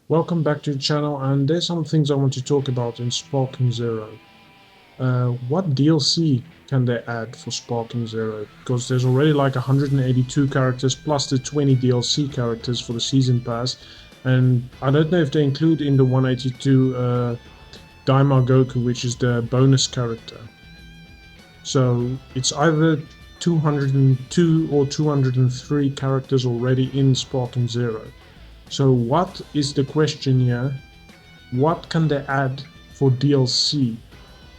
Welcome back to the channel, and there's some things I want to talk about in Sparking Zero. What DLC can they add for Sparking Zero? Because there's already like 182 characters plus the 20 DLC characters for the Season Pass, and I don't know if they include in the 182 Daima Goku, which is the bonus character. So it's either 202 or 203 characters already in Sparking Zero. So what is the question here? What can they add for DLC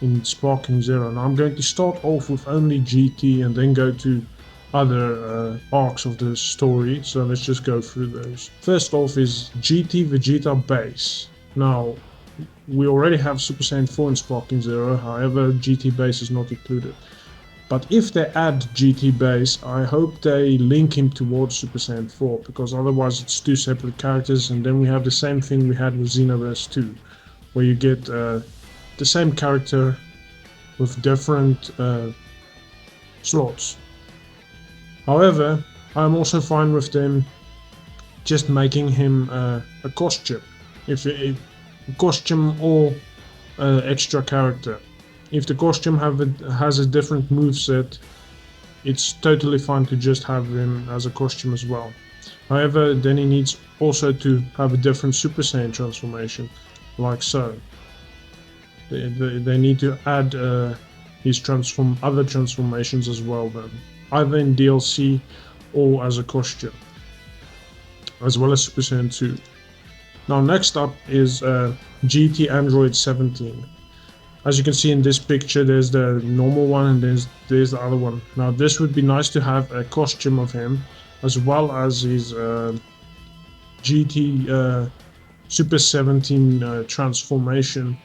in Sparking Zero? Now I'm going to start off with only GT and then go to other arcs of the story. So let's just go through those. First off is GT Vegeta Base. Now we already have Super Saiyan 4 in Sparking Zero, however GT Base is not included. But if they add GT Base, I hope they link him towards Super Saiyan 4, because otherwise it's two separate characters, and then we have the same thing we had with Xenoverse 2, where you get the same character with different slots. However, I'm also fine with them just making him a costume, if a costume or extra character. If the costume has a different moveset, it's totally fine to just have him as a costume as well. However, then he needs also to have a different Super Saiyan transformation, like so. They need to add his other transformations as well then, either in DLC or as a costume, as well as Super Saiyan 2. Now next up is GT Android 17. As you can see in this picture, there's the normal one and there's the other one. Now this would be nice to have a costume of him, as well as his GT Super 17 transformation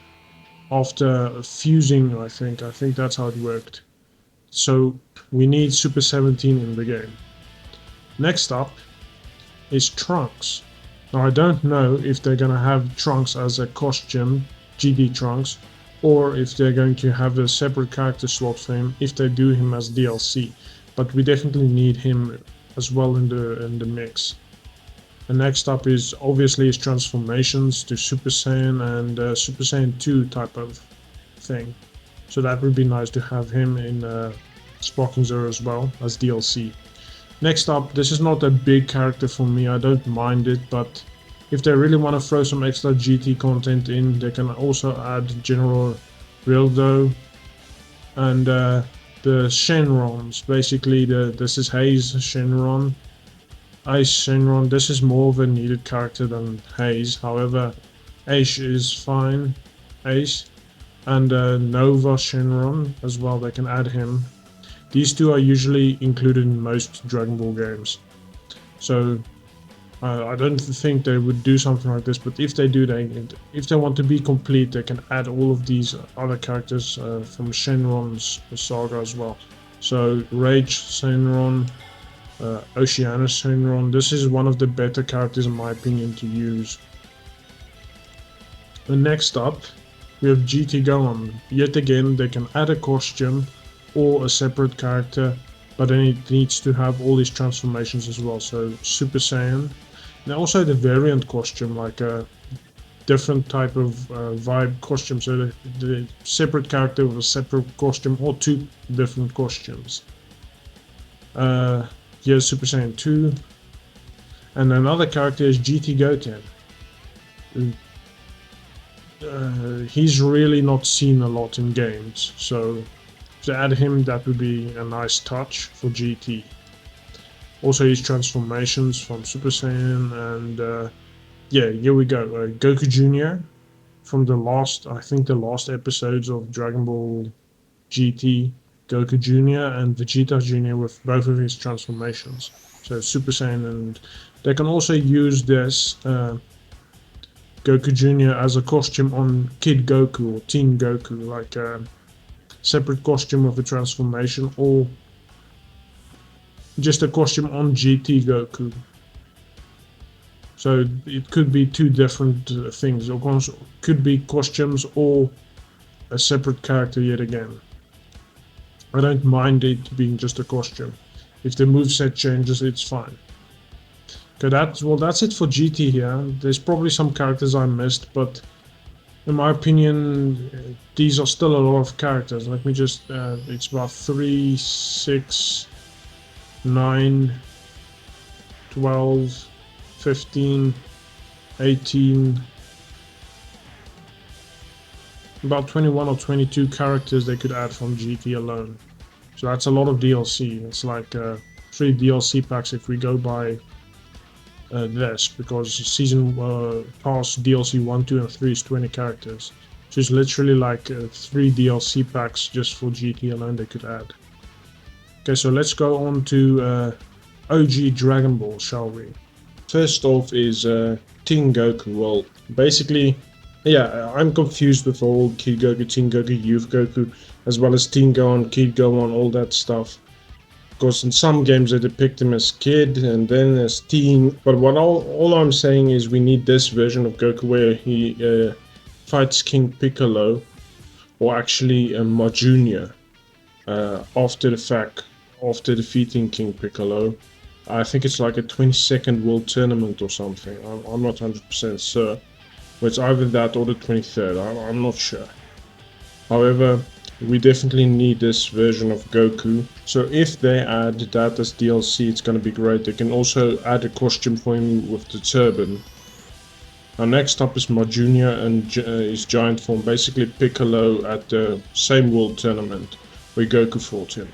after fusing, I think that's how it worked. So we need Super 17 in the game. Next up is Trunks. Now I don't know if they're gonna have Trunks as a costume, GT Trunks, or if they're going to have a separate character slot for him if they do him as DLC, but we definitely need him as well in the mix. And next up is obviously his transformations to Super Saiyan and Super Saiyan 2 type of thing. So that would be nice to have him in Sparking Zero as well as DLC. Next up, this is not a big character for me, I don't mind it, but if they really want to throw some extra GT content in, they can also add General Rildo and the Shenrons. Basically, this is Hayes Shenron. Ace Shenron, this is more of a needed character than Hayes. However, Ace is fine. Ace. And Nova Shenron as well, they can add him. These two are usually included in most Dragon Ball games. So I don't think they would do something like this, but if they do, if they want to be complete, they can add all of these other characters from Shenron's saga as well. So Rage Shenron, Oceanus Shenron, this is one of the better characters in my opinion to use. And next up, we have GT Gohan. Yet again, they can add a costume or a separate character, but then it needs to have all these transformations as well. So Super Saiyan. And also the variant costume, like a different type of vibe costume, so the separate character with a separate costume or two different costumes. Here's Super Saiyan 2. And another character is GT Goten. He's really not seen a lot in games, so to add him, that would be a nice touch for GT. Also his transformations from Super Saiyan, and yeah, here we go. Goku Jr. from the last episodes of Dragon Ball GT, Goku Jr. and Vegeta Jr. with both of his transformations. So Super Saiyan, and they can also use this Goku Jr. as a costume on Kid Goku or Teen Goku, like a separate costume of a transformation, or just a costume on GT Goku. So it could be two different things, or could be costumes or a separate character yet again. I don't mind it being just a costume. If the moveset changes, it's fine. Okay, that's it for GT here. There's probably some characters I missed, but in my opinion, these are still a lot of characters. Let me just, it's about 3, 6, 9, 12, 15, 18, about 21 or 22 characters they could add from GT alone. So that's a lot of DLC. It's like 3 DLC packs if we go by this, because season pass DLC 1, 2 and 3 is 20 characters. So it's literally like 3 DLC packs just for GT alone they could add. Okay, so let's go on to OG Dragon Ball, shall we? First off is Teen Goku. Well, basically, yeah, I'm confused with all Kid Goku, Teen Goku, Youth Goku, as well as Teen Gohan, Kid Gohan, all that stuff. Because in some games they depict him as kid and then as teen. But what all I'm saying is we need this version of Goku where he fights King Piccolo, or actually Ma Junior, after the fact, after defeating King Piccolo. I think it's like a 22nd World Tournament or something. I'm not 100% sure. But it's either that or the 23rd. I'm not sure. However, we definitely need this version of Goku. So if they add that as DLC, it's going to be great. They can also add a costume for him with the turban. Now next up is Ma Junior and his giant form, basically Piccolo at the same World Tournament where Goku fought him.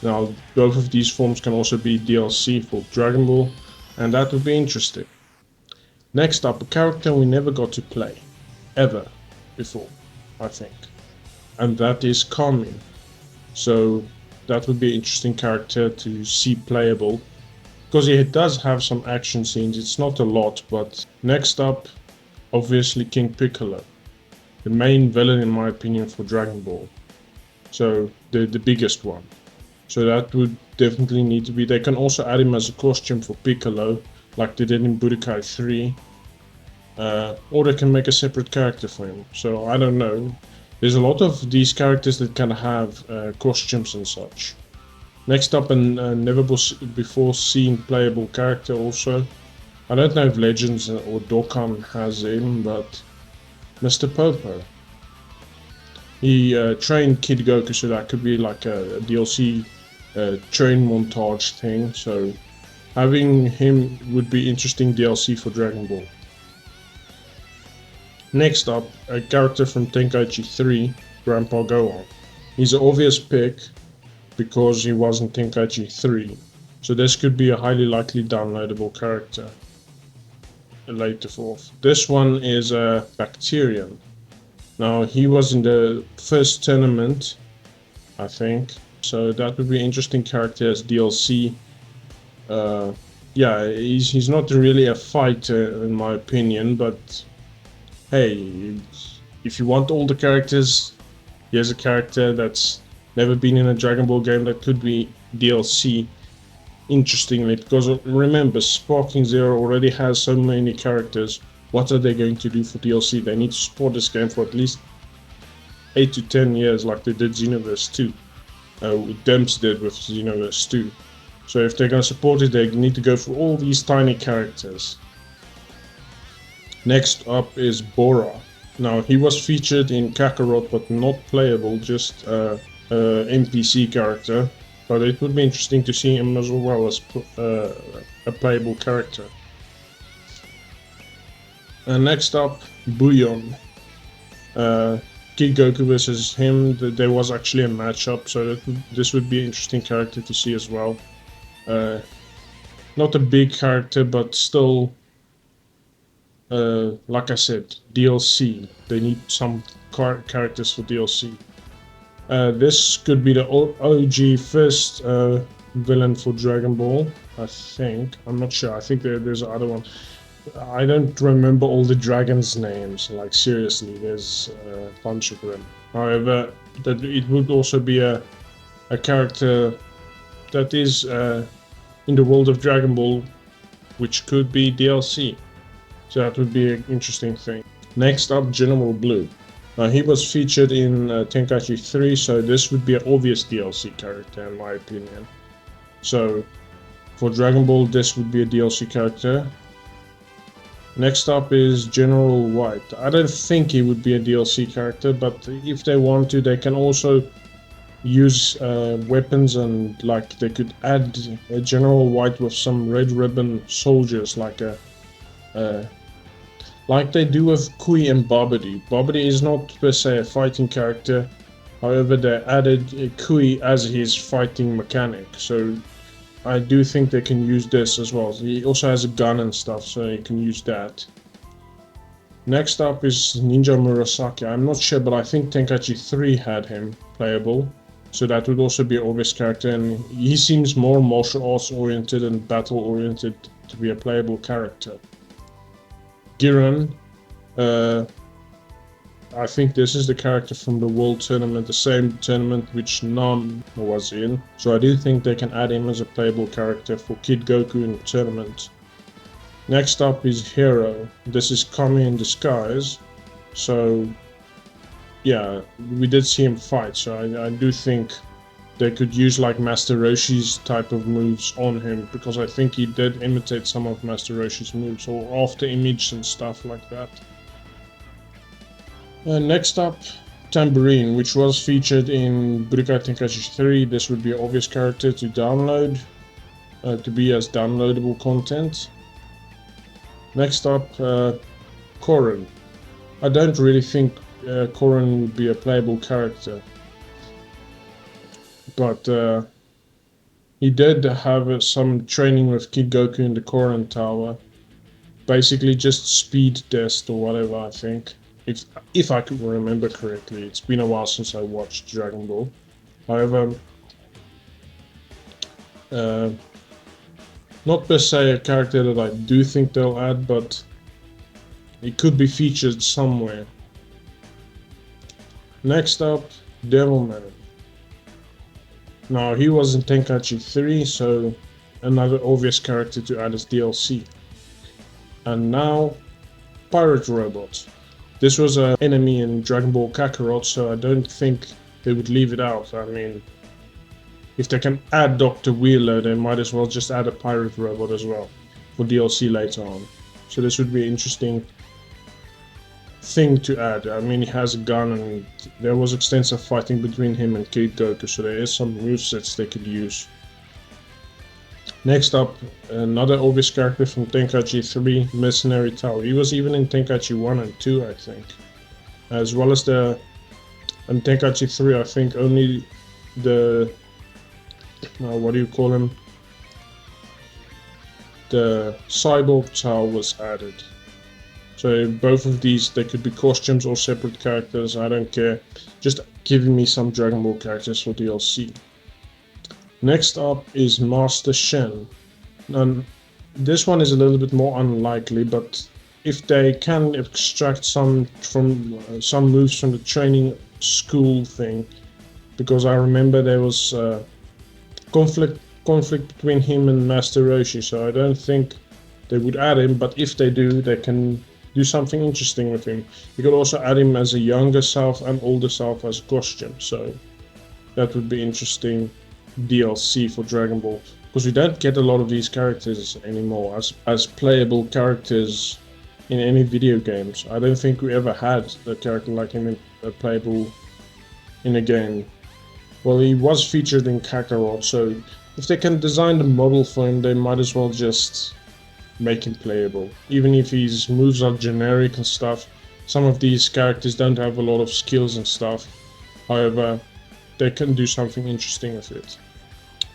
Now both of these forms can also be DLC for Dragon Ball, and that would be interesting. Next up, a character we never got to play, ever, before, I think. And that is Kami. So that would be an interesting character to see playable, because he does have some action scenes. It's not a lot, but next up, obviously King Piccolo, the main villain in my opinion for Dragon Ball. So the biggest one. So that would definitely need to be. They can also add him as a costume for Piccolo, like they did in Budokai 3. Or they can make a separate character for him. So I don't know. There's a lot of these characters that can have costumes and such. Next up, a never before seen playable character also. I don't know if Legends or Dokkan has him, but Mr. Popo. He trained Kid Goku, so that could be like a DLC train montage thing. So having him would be interesting DLC for Dragon Ball. Next up, a character from Tenkaichi 3, Grandpa Gohan. He's an obvious pick because he was in Tenkaichi 3, so this could be a highly likely downloadable character later forth. This one is a Bacterian. Now he was in the first tournament, I think, so that would be an interesting character as DLC. Yeah, he's not really a fighter in my opinion, but hey, if you want all the characters, here's a character that's never been in a Dragon Ball game that could be DLC, interestingly, because remember, Sparking Zero already has so many characters. What are they going to do for DLC? They need to support this game for at least 8 to 10 years like they did Xenoverse 2. Demps did with Xenoverse 2. So if they're going to support it, they need to go for all these tiny characters. Next up is Bora. Now he was featured in Kakarot but not playable, just NPC character. But it would be interesting to see him as well as a playable character. And next up, Bouillon. Kid Goku versus him. There was actually a matchup, so this would be an interesting character to see as well. Not a big character, but still, like I said, DLC. They need some characters for DLC. This could be the OG first villain for Dragon Ball, I think. I'm not sure. I think there's another one. I don't remember all the dragons' names. Like seriously, there's a bunch of them. However, that it would also be a character that is in the world of Dragon Ball, which could be DLC. So that would be an interesting thing. Next up, General Blue. He was featured in Tenkaichi 3, so this would be an obvious DLC character in my opinion. So for Dragon Ball, this would be a DLC character. Next up is General White. I don't think he would be a DLC character, but if they want to, they can also use weapons, and like they could add a General White with some red ribbon soldiers, like they do with Kui and Babidi. Babidi is not per se a fighting character, however they added Kui as his fighting mechanic, so I do think they can use this as well. He also has a gun and stuff, so you can use that. Next up is Ninja Murasaki. I'm not sure, but I think Tenkaichi 3 had him playable, so that would also be an obvious character, and he seems more martial arts oriented and battle oriented to be a playable character. Giran, I think this is the character from the World Tournament, the same tournament which Nam was in, so I do think they can add him as a playable character for Kid Goku in the tournament. Next up is Hero. This is Kami in disguise, so yeah, we did see him fight, so I do think they could use like Master Roshi's type of moves on him, because I think he did imitate some of Master Roshi's moves, or after image and stuff like that. Next up, Tambourine, which was featured in Budokai Tenkaichi 3. This would be an obvious character to download, to be as downloadable content. Next up, Korin. I don't really think Korin would be a playable character, but he did have some training with Kid Goku in the Korin Tower. Basically just speed test or whatever, I think. If I could remember correctly. It's been a while since I watched Dragon Ball. However, not per se a character that I do think they'll add, but it could be featured somewhere. Next up, Devilman. Now, he was in Tenkaichi 3, so another obvious character to add as DLC. And now, Pirate Robot. This was an enemy in Dragon Ball Kakarot, so I don't think they would leave it out. I mean, if they can add Dr. Wheeler, they might as well just add a Pirate Robot as well for DLC later on. So this would be an interesting thing to add. I mean, he has a gun, and there was extensive fighting between him and Kid Goku, so there is some movesets they could use. Next up, another obvious character from Tenkaichi 3, Mercenary Tao. He was even in Tenkaichi 1 and 2, I think. As well as in Tenkaichi 3, I think only the, what do you call him? The Cyborg Tao was added. So both of these, they could be costumes or separate characters, I don't care. Just giving me some Dragon Ball characters for DLC. Next up is Master Shen. And this one is a little bit more unlikely, but if they can extract some moves from the training school thing, because I remember there was conflict between him and Master Roshi, so I don't think they would add him, but if they do, they can do something interesting with him. You could also add him as a younger self and older self as a costume, so that would be interesting DLC for Dragon Ball, because we don't get a lot of these characters anymore as playable characters in any video games. I don't think we ever had a character like him playable in a game. Well, he was featured in Kakarot, so if they can design the model for him, they might as well just make him playable. Even if his moves are generic and stuff, some of these characters don't have a lot of skills and stuff. However, they can do something interesting with it.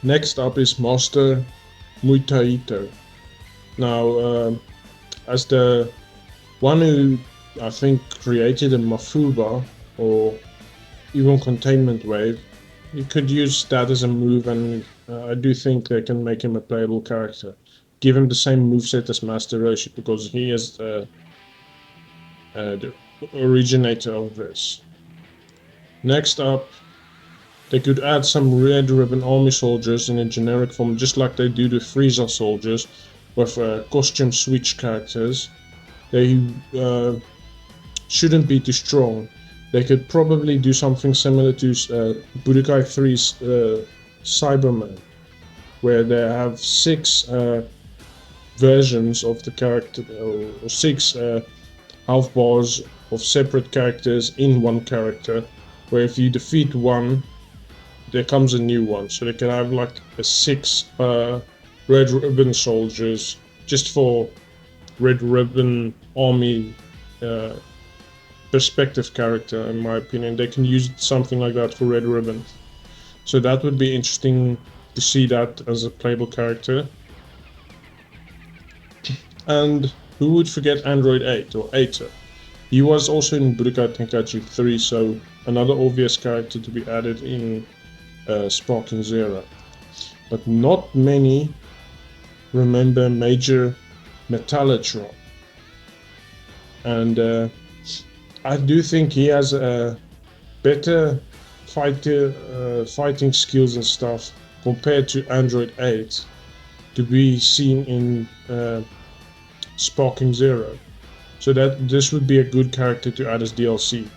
Next up is Master Muitaito. Now, as the one who I think created a Mafuba or even Containment Wave, you could use that as a move, and I do think they can make him a playable character. Give him the same moveset as Master Roshi, because he is the originator of this. Next up, they could add some Red Ribbon Army soldiers in a generic form, just like they do the Frieza soldiers, with costume switch characters. They shouldn't be too strong. They could probably do something similar to Budokai 3's Cyberman, where they have 6 versions of the character, or 6 health bars of separate characters in one character, where if you defeat one, there comes a new one. So they can have like a 6 red ribbon soldiers just for red ribbon army perspective character. In my opinion, they can use something like that for red ribbon, so that would be interesting to see that as a playable character. And who would forget Android 8 or 8? He was also in Budokai Tenkaichi 3, so another obvious character to be added in Sparking Zero. But not many remember Major Metallatron. And I do think he has a better fighting skills and stuff compared to Android 8 to be seen in Sparking Zero. So that this would be a good character to add as DLC.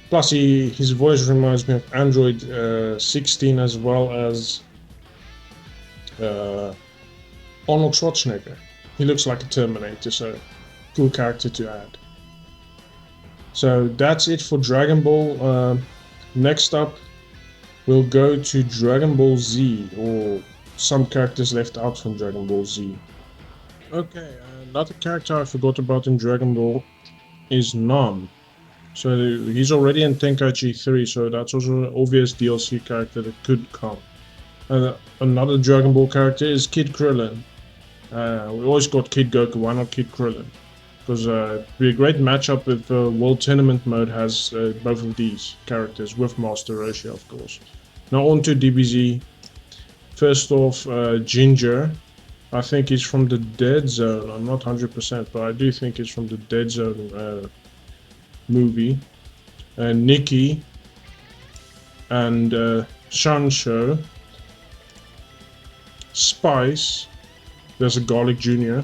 Plus his voice reminds me of Android 16 as well as Arnold Schwarzenegger. He looks like a Terminator, so cool character to add. So that's it for Dragon Ball. Next up, we'll go to Dragon Ball Z, or some characters left out from Dragon Ball Z. Okay, another character I forgot about in Dragon Ball is Nam. So he's already in Tenkaichi 3, so that's also an obvious DLC character that could come. Another Dragon Ball character is Kid Krillin. We always got Kid Goku, why not Kid Krillin? Because it'd be a great matchup if World Tournament mode has both of these characters, with Master Roshi, of course. Now on to DBZ. First off, Ginger. I think he's from the Dead Zone. I'm not 100%, but I do think he's from the Dead Zone movie. Nikki and Shansho. Spice. There's a Garlic Jr.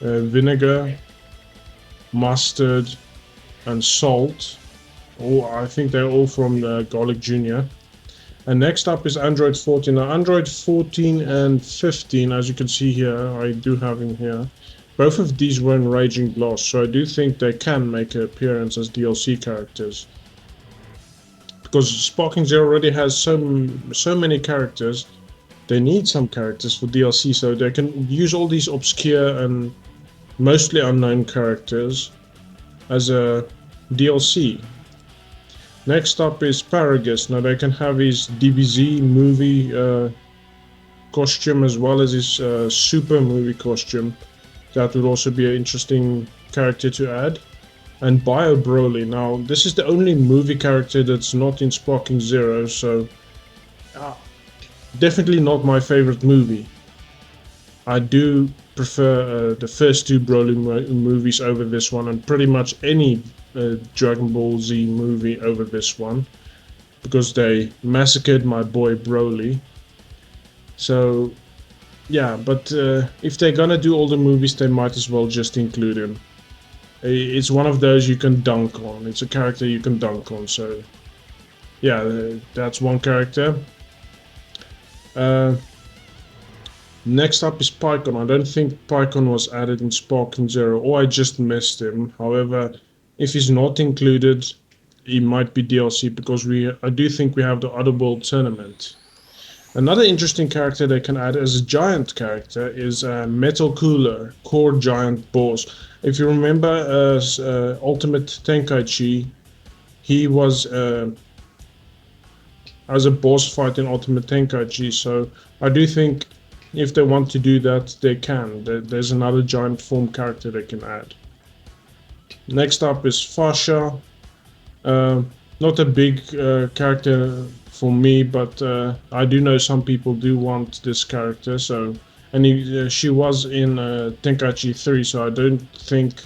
Vinegar, Mustard, and Salt. Oh, I think they're all from Garlic Jr. And next up is Android 14. Now, Android 14 and 15, as you can see here, I do have in here. Both of these were in Raging Blast, so I do think they can make an appearance as DLC characters. Because Sparking Zero already has so many characters, they need some characters for DLC, so they can use all these obscure and mostly unknown characters as a DLC. Next up is Paragus. Now they can have his DBZ movie costume as well as his Super movie costume. That would also be an interesting character to add. And Bio Broly. Now this is the only movie character that's not in Sparking Zero, so definitely not my favorite movie. I do prefer the first 2 Broly movies over this one, and pretty much any Dragon Ball Z movie over this one, because they massacred my boy Broly. So yeah, but if they're gonna do all the movies, they might as well just include him. It's one of those you can dunk on. It's a character you can dunk on, so yeah, that's one character. Next up is Pycon. I don't think Pycon was added in Sparking Zero, or I just missed him. However, if he's not included, he might be DLC, because I do think we have the Other World Tournament. Another interesting character they can add as a giant character is Metal Cooler, Core Giant Boss. If you remember Ultimate Tenkaichi, he was as a boss fight in Ultimate Tenkaichi, so I do think if they want to do that, they can. There's another giant form character they can add. Next up is Fasha. Not a big character for me, but I do know some people do want this character. So, and she was in Tenkaichi 3, so I don't think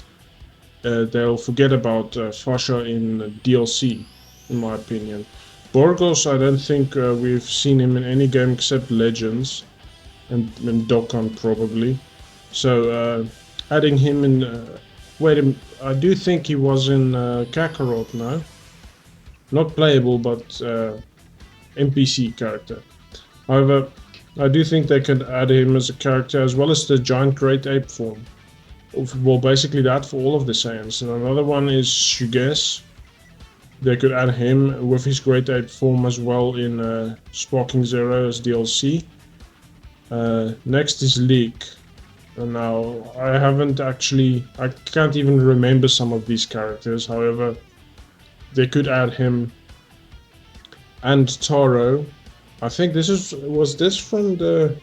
they'll forget about Fasha in DLC, in my opinion. Borgos, I don't think we've seen him in any game except Legends. And Dokkan probably. So adding him in. Wait a minute, I do think he was in Kakarot now. Not playable, but NPC character. However, I do think they could add him as a character, as well as the giant great ape form. Well, basically that for all of the Saiyans. And another one is Shuges. They could add him with his great ape form as well in Sparking Zero as DLC. Next is Leek. And now, I can't even remember some of these characters. However, they could add him and Taro. I think was this from the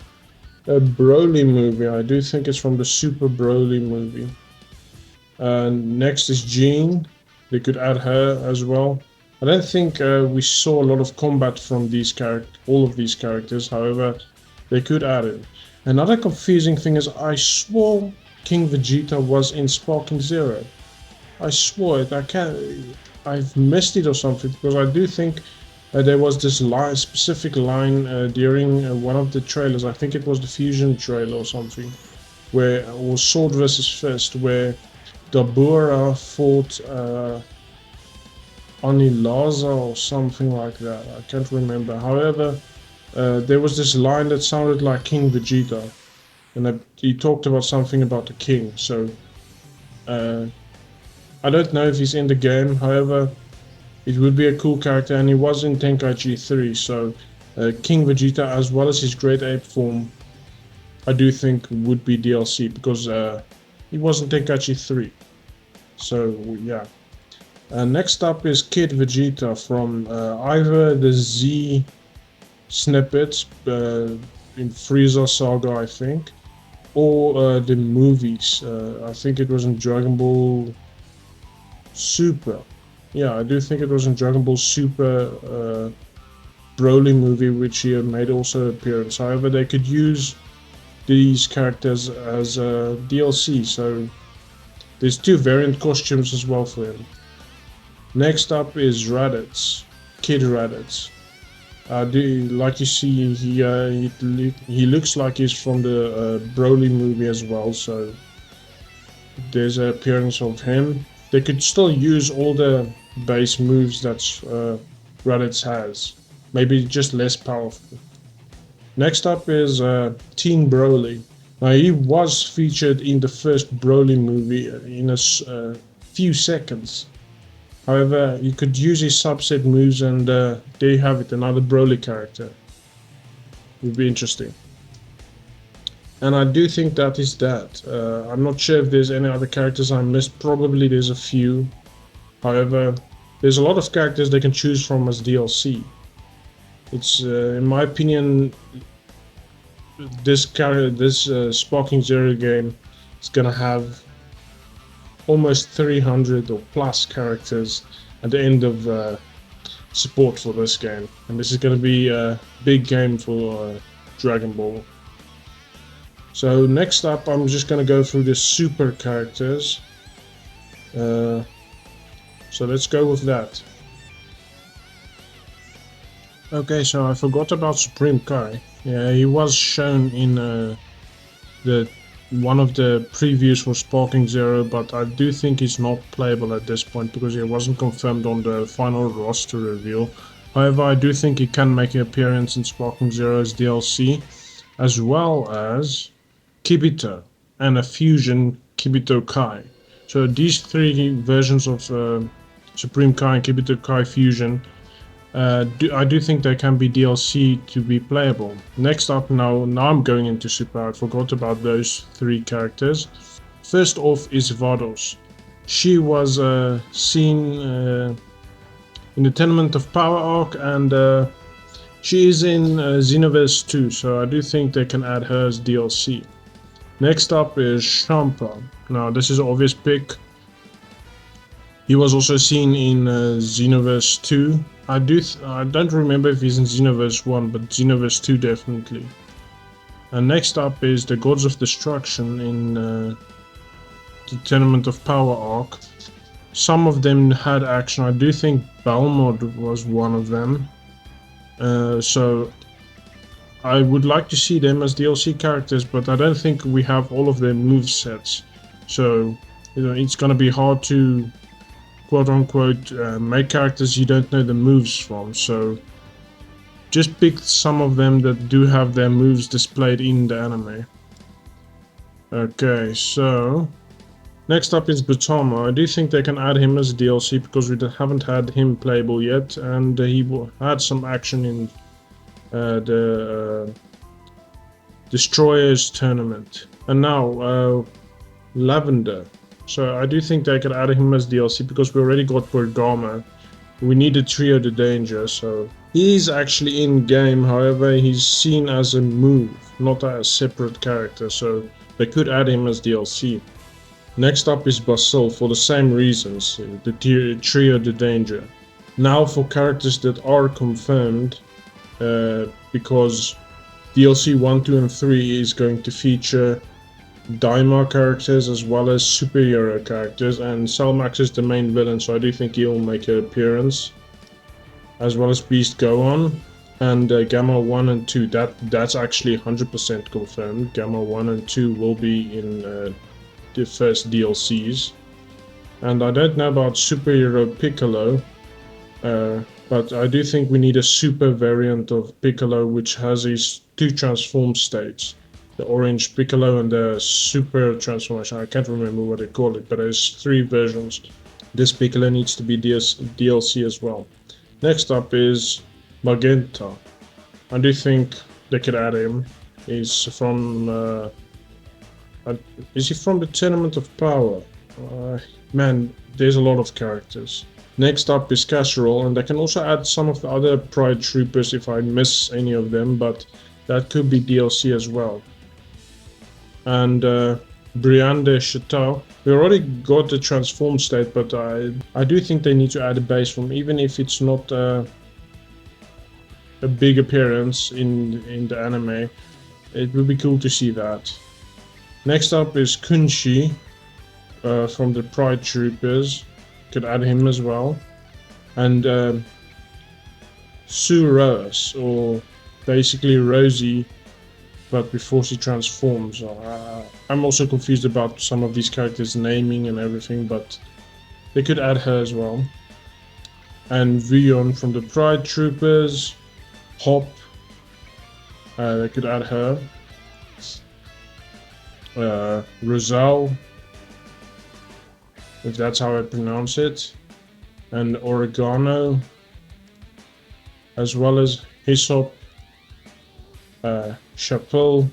Broly movie? I do think it's from the Super Broly movie. Next is Jean. They could add her as well. I don't think we saw a lot of combat from all of these characters. However, they could add it. Another confusing thing is I swore King Vegeta was in Sparking Zero. I swore it. I've missed it or something, because I do think there was this specific line during one of the trailers. I think it was the Fusion trailer or something, where it was Sword versus Fist, where Dabura fought Anilaza or something like that. I can't remember. However, there was this line that sounded like King Vegeta, and he talked about something about the king. So I don't know if he's in the game. However, it would be a cool character, and he was in Tenkaichi 3. So King Vegeta, as well as his great ape form, I do think would be DLC, because he was in Tenkaichi 3. So yeah. Next up is Kid Vegeta from either the Z snippets in Frieza Saga, I think, or the movies. I think it was in Dragon Ball Super. Yeah, I do think it was in Dragon Ball Super Broly movie, which he made also appearance. However, they could use these characters as DLC, so there's 2 variant costumes as well for him. Next up is Raditz, Kid Raditz. Like you see, he looks like he's from the Broly movie as well, so there's an appearance of him. They could still use all the base moves that Raditz has, maybe just less powerful. Next up is Teen Broly. Now, he was featured in the first Broly movie in a few seconds. However, you could use his subset moves, and there you have it, another Broly character. Would be interesting. And I do think that is that. I'm not sure if there's any other characters I missed. Probably there's a few. However, there's a lot of characters they can choose from as DLC. It's, in my opinion, this Sparking Zero game is gonna have almost 300 or plus characters at the end of support for this game, and this is going to be a big game for Dragon Ball. So next up, I'm just going to go through the super characters. So let's go with that. Okay, so I forgot about Supreme Kai. Yeah, he was shown in one of the previews for Sparking Zero, but I do think he's not playable at this point because he wasn't confirmed on the final roster reveal. However, I do think he can make an appearance in Sparking Zero's DLC, as well as Kibito and a fusion Kibito Kai. So these 3 versions of Supreme Kai and Kibito Kai fusion, I do think they can be DLC to be playable. Next up, now I'm going into Super. I forgot about those 3 characters. First off is Vados. She was seen in the Tenement of Power arc, and she is in Xenoverse 2, so I do think they can add her as DLC. Next up is Champa. Now this is an obvious pick. He was also seen in Xenoverse 2. I don't remember if he's in Xenoverse 1, but Xenoverse 2 definitely. And next up is the Gods of Destruction in the Tenement of Power arc. Some of them had action. I do think Balmod was one of them. So I would like to see them as DLC characters, but I don't think we have all of their movesets. So it's gonna be hard to quote-unquote make characters you don't know the moves from. So just picked some of them that do have their moves displayed in the anime. Okay, so next up is Butama. I do think they can add him as DLC because we haven't had him playable yet, and he had some action in the Destroyers tournament. And now Lavender. So I do think they could add him as DLC because we already got Bergama. We need a Trio de Danger, so he's actually in game. However, he's seen as a move, not as a separate character, so they could add him as DLC. Next up is Basil for the same reasons, the Trio de Danger. Now for characters that are confirmed, because DLC 1, 2 and 3 is going to feature Daima characters as well as superhero characters, and Selmax is the main villain, so I do think he'll make an appearance, as well as Beast Gohan and Gamma 1 and 2. That's actually 100% confirmed. Gamma 1 and 2 will be in the first DLCs. And I don't know about superhero Piccolo, but I do think we need a super variant of Piccolo which has his 2 transform states. The orange Piccolo and the super transformation. I can't remember what they call it, but there's 3 versions. This Piccolo needs to be DLC as well. Next up is Magenta. I do think they could add him. He's from is he from the Tournament of Power? Man, there's a lot of characters. Next up is Casserole, and they can also add some of the other Pride Troopers if I miss any of them, but that could be DLC as well. And Brian de Chateau. We already got the transform state, but I do think they need to add a base form, even if it's not a big appearance in the anime. It would be cool to see that. Next up is Kunshi from the Pride Troopers. Could add him as well. And Sue Rose, or basically Rosie, but before she transforms. I'm also confused about some of these characters' naming and everything, but they could add her as well. And Vion from the Pride Troopers. Hop, they could add her. Rosal, if that's how I pronounce it. And Oregano, as well as Hyssop, Chapel,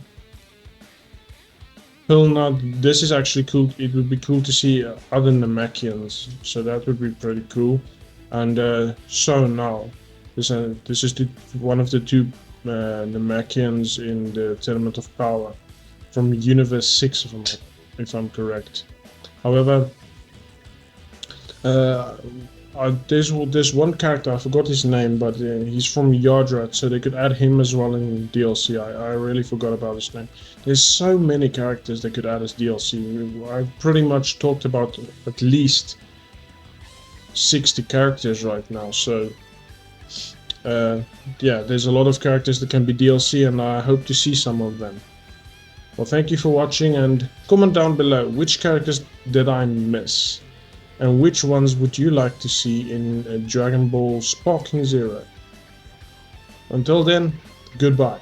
Pilnut. This is actually cool. It would be cool to see other Namekians, so that would be pretty cool. And So Now, this is one of the 2 Namekians in the Tournament of Power from Universe 6, if I'm correct. However, there's one character, I forgot his name, but he's from Yardrat, so they could add him as well in DLC. I really forgot about his name. There's so many characters they could add as DLC. I've pretty much talked about at least 60 characters right now, so yeah, there's a lot of characters that can be DLC, and I hope to see some of them. Well, thank you for watching, and comment down below which characters did I miss, and which ones would you like to see in Dragon Ball Sparking Zero. Until then, goodbye.